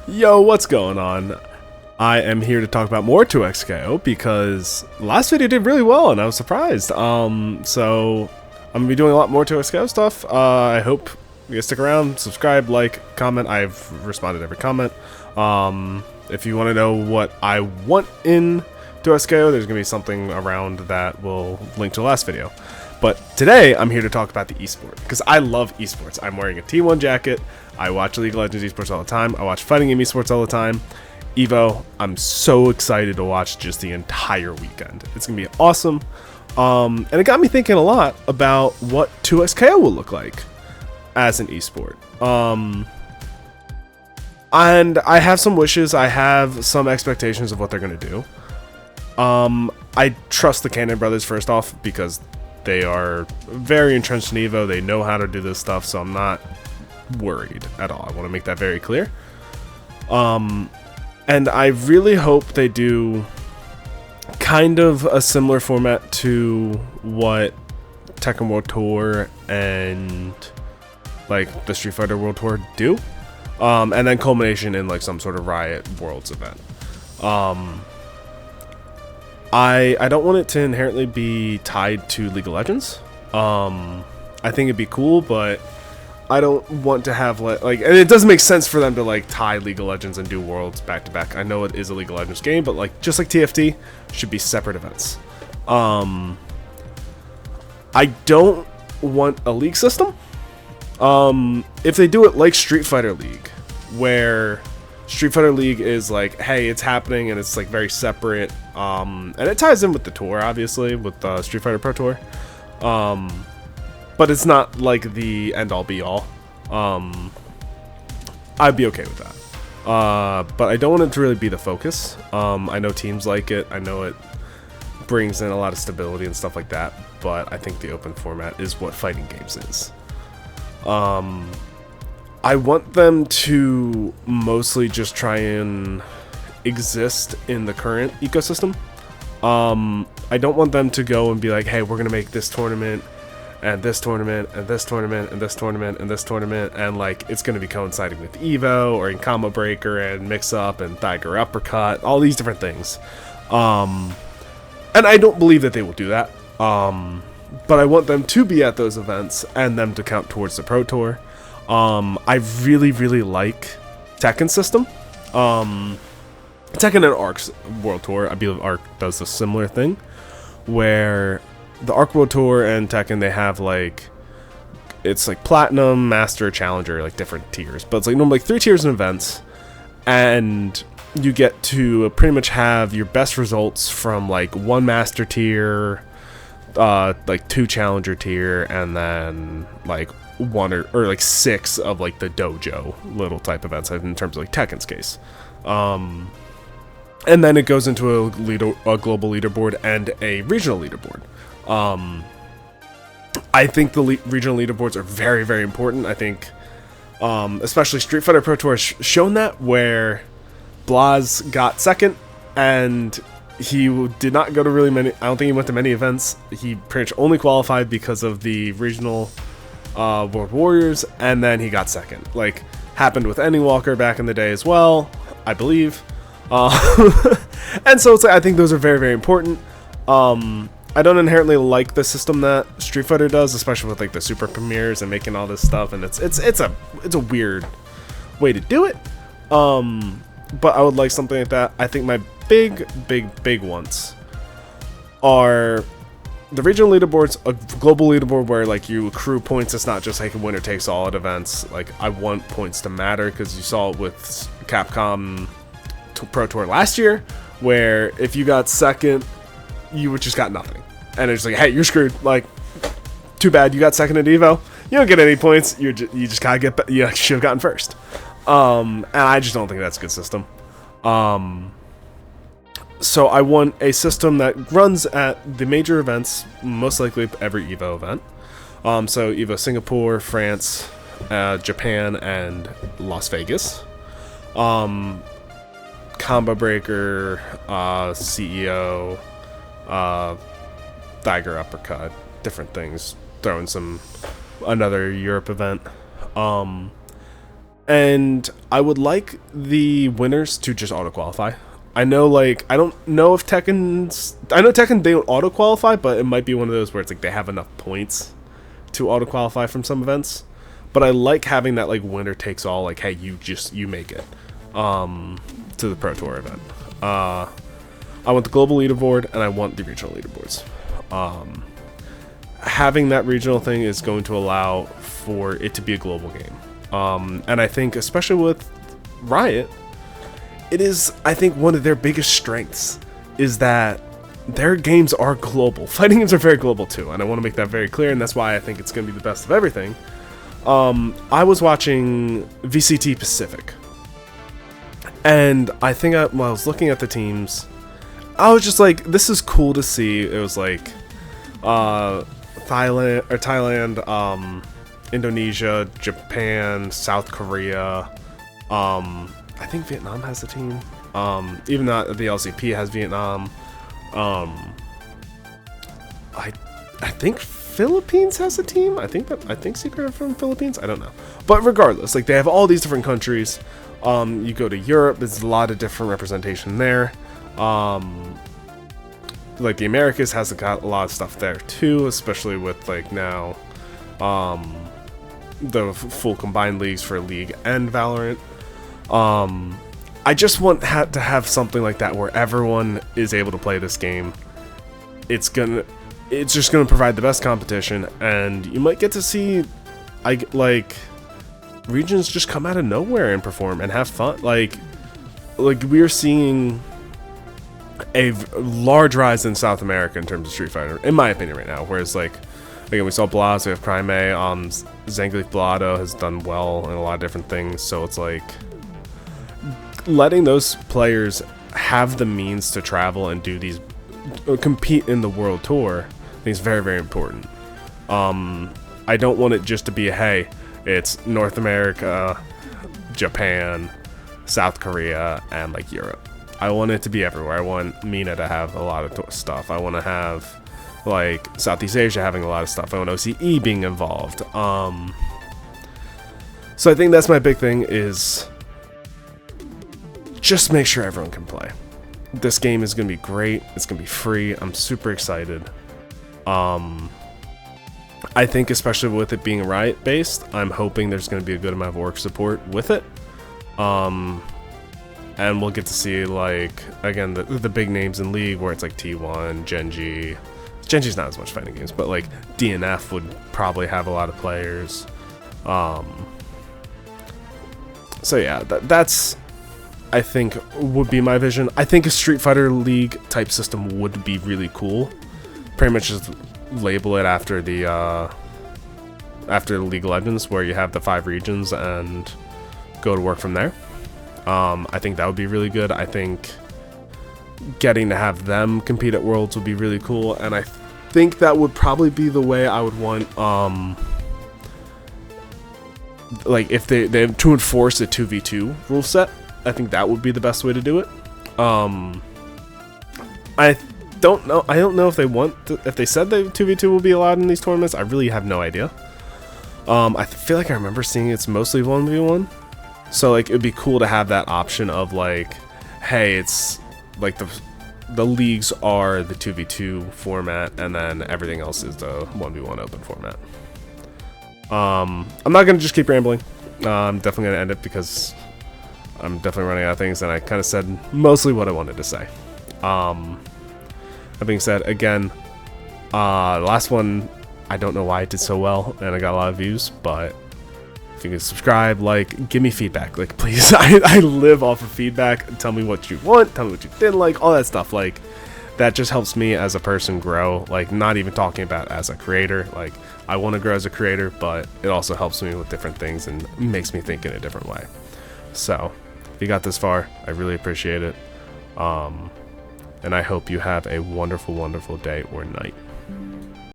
Yo, what's going on? I am here to talk about more 2XKO because last video did really well and I was surprised. So I'm gonna be doing a lot more 2XKO stuff. I hope you guys stick around, subscribe, like, comment. I've responded to every comment. If you want to know what I want in 2XKO, there's gonna be something around that will link to the last video. But today, I'm here to talk about the esport, because I love esports. I'm wearing a T1 jacket, I watch League of Legends esports all the time, I watch fighting game esports all the time. Evo, I'm so excited to watch just the entire weekend. It's going to be awesome. And it got me thinking a lot about what 2XKO will look like as an esport. And I have some wishes, I have some expectations of what they're going to do. I trust the Cannon brothers first off, because they are very entrenched in Evo. They know how to do this stuff, so I'm not worried at all. I want to make that very clear. And I really hope they do kind of a similar format to what Tekken World Tour and like the Street Fighter World Tour do. And then culmination in like some sort of Riot Worlds event. I don't want it to inherently be tied to League of Legends. I think it'd be cool, but I don't want to have like and it doesn't make sense for them to like tie League of Legends and do Worlds back to back. I know it is a League of Legends game, but like just like TFT should be separate events. I don't want a league system. If they do it like Street Fighter League, where Street Fighter League is like, hey, it's happening and it's like very separate. And it ties in with the tour, obviously, with Street Fighter Pro Tour. But it's not like the end-all be-all. I'd be okay with that. But I don't want it to really be the focus. I know teams like it. I know it brings in a lot of stability and stuff like that. But I think the open format is what fighting games is. I want them to mostly just try and exist in the current ecosystem. I don't want them to go and be like, hey, we're going to make this tournament and this tournament and this tournament and this tournament and this tournament, and like it's going to be coinciding with Evo or in Combo Breaker and Mix Up and Tiger Uppercut, all these different things. And I don't believe that they will do that. But I want them to be at those events and them to count towards the Pro Tour. I really, really like Tekken system. Tekken and Ark's World Tour, I believe Ark does a similar thing, where the Ark World Tour and Tekken, they have like, it's like Platinum, Master, Challenger, like different tiers, but it's like normally like 3 tiers in events, and you get to pretty much have your best results from like 1 Master tier, like 2 Challenger tier, and then like 1 or like 6 of like the dojo little type events in terms of like Tekken's case. And then it goes into a global leaderboard and a regional leaderboard. I think the regional leaderboards are very, very important. I think, especially Street Fighter Pro Tour has shown that, where Blas got second, and he did not go to really many. I don't think he went to many events. He pretty much only qualified because of the regional World Warriors, and then he got second. Like happened with Ending Walker back in the day as well, I believe. And so it's like, I think those are very, very important. I don't inherently like the system that Street Fighter does, especially with like the super premieres and making all this stuff, and it's a weird way to do it. But I would like something like that. I think my big ones are the regional leaderboards, a global leaderboard where like you accrue points. It's not just like a winner takes all at events. Like I want points to matter, because you saw it with Capcom Pro Tour last year, where if you got second, you just got nothing, and it's like, hey, you're screwed. Like, too bad you got second at Evo. You don't get any points. You just gotta get. You should have gotten first. And I just don't think that's a good system. So I want a system that runs at the major events, most likely every Evo event. So Evo Singapore, France, Japan, and Las Vegas. Combo Breaker, CEO, Tiger Uppercut, different things. Throw in another Europe event. And I would like the winners to just auto qualify. I know, like, I don't know if I know Tekken, they don't auto qualify, but it might be one of those where it's like they have enough points to auto qualify from some events. But I like having that, like, winner takes all, like, hey, you make it to the Pro Tour event. I want the global leaderboard, and I want the regional leaderboards. Having that regional thing is going to allow for it to be a global game. And I think, especially with Riot, it is, I think, one of their biggest strengths is that their games are global. Fighting games are very global too, and I want to make that very clear, and that's why I think it's going to be the best of everything. I was watching VCT Pacific, and I think when I was looking at the teams, I was just like, this is cool to see. It was like Thailand, Indonesia, Japan, South Korea. I think Vietnam has a team. Even though the LCP has Vietnam. I think Philippines has a team. I think Secret are from Philippines. I don't know. But regardless, like, they have all these different countries. You go to Europe, there's a lot of different representation there. Like, the Americas has got a lot of stuff there too, especially with, like, now the full combined leagues for League and Valorant. I just want to have something like that where everyone is able to play this game. It's just gonna provide the best competition, and you might get to see, like, regions just come out of nowhere and perform and have fun. Like we're seeing a large rise in South America in terms of Street Fighter, in my opinion, right now. Whereas, like, again, we saw Blaz, we have Crime, Zangief Blado has done well in a lot of different things, so it's like letting those players have the means to travel and do these, compete in the world tour, I think is very, very important. I don't want it just to be, hey, it's North America, Japan, South Korea, and, like, Europe. I want it to be everywhere. I want MENA to have a lot of stuff. I want to have, like, Southeast Asia having a lot of stuff. I want OCE being involved. So I think that's my big thing, is just make sure everyone can play. This game is going to be great. It's going to be free. I'm super excited. I think, especially with it being Riot based, I'm hoping there's going to be a good amount of org support with it. And we'll get to see, like, again, the big names in League, where it's like T1, Genji. Genji's not as much fighting games, but, like, DNF would probably have a lot of players. So yeah, that's, I think, would be my vision. I think a Street Fighter League type system would be really cool. Pretty much just label it after the League of Legends, where you have the 5 regions and go to work from there. I think that would be really good. I think getting to have them compete at Worlds would be really cool, and I think that would probably be the way I would want, like, if they to enforce a 2v2 rule set. I think that would be the best way to do it. I don't know if they if they said that 2v2 will be allowed in these tournaments. I really have no idea. I feel like I remember seeing it's mostly 1v1. So, like, it would be cool to have that option of, like, hey, it's like the leagues are the 2v2 format, and then everything else is the 1v1 open format. I'm not gonna just keep rambling. I'm definitely gonna end it because I'm definitely running out of things, and I kind of said mostly what I wanted to say. That being said, again, the last one, I don't know why it did so well, and I got a lot of views, but if you can subscribe, like, give me feedback, like, please. I live off of feedback. Tell me what you want, tell me what you didn't like, all that stuff. Like, that just helps me as a person grow. Like, not even talking about as a creator. Like, I want to grow as a creator, but it also helps me with different things and makes me think in a different way. So, if you got this far, I really appreciate it. And I hope you have a wonderful, wonderful day or night.